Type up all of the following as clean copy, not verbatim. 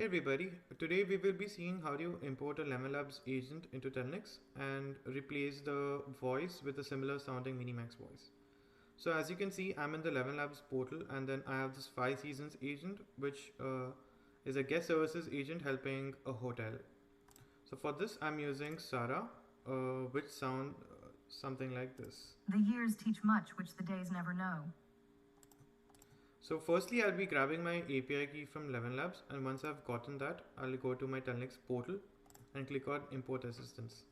Hey everybody, today we will be seeing how to import a ElevenLabs agent into Telnyx and replace the voice with a similar sounding Minimax voice. So as you can see, I'm in the ElevenLabs portal and then I have this 5 seasons agent which is a guest services agent helping a hotel. So for this I'm using Sarah, which sound something like this. The years teach much which the days never know. So firstly, I'll be grabbing my API key from ElevenLabs, and once I've gotten that, I'll go to my Telnyx portal and click on Import Assistance.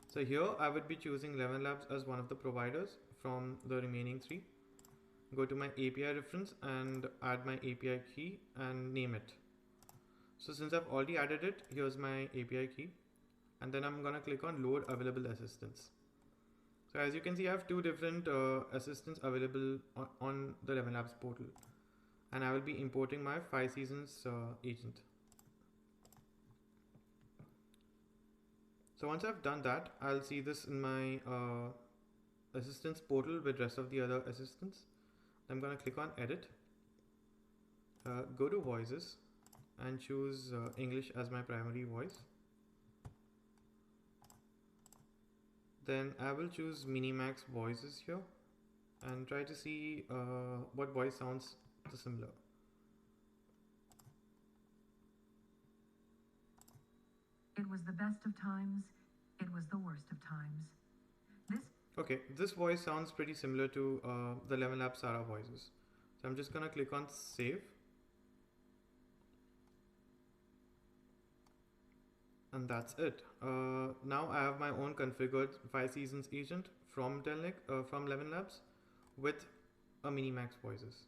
So here I would be choosing ElevenLabs as one of the providers from the remaining 3. Go to my API reference and add my API key and name it. So since I've already added it, here's my API key, and then I'm gonna click on Load Available Assistance. So as you can see, I have 2 different assistants available on the ElevenLabs portal. And I will be importing my 5 seasons agent. So once I've done that, I'll see this in my assistants portal with rest of the other assistants. I'm going to click on edit, go to voices and choose English as my primary voice. Then I will choose Minimax voices here and try to see what voice sounds similar. It was the best of times, it was the worst of times. This voice sounds pretty similar to the ElevenLabs Sarah voices. So I'm just gonna click on save. And that's it. Now I have my own configured 5 seasons agent from Telnyx, from ElevenLabs with a Minimax voices.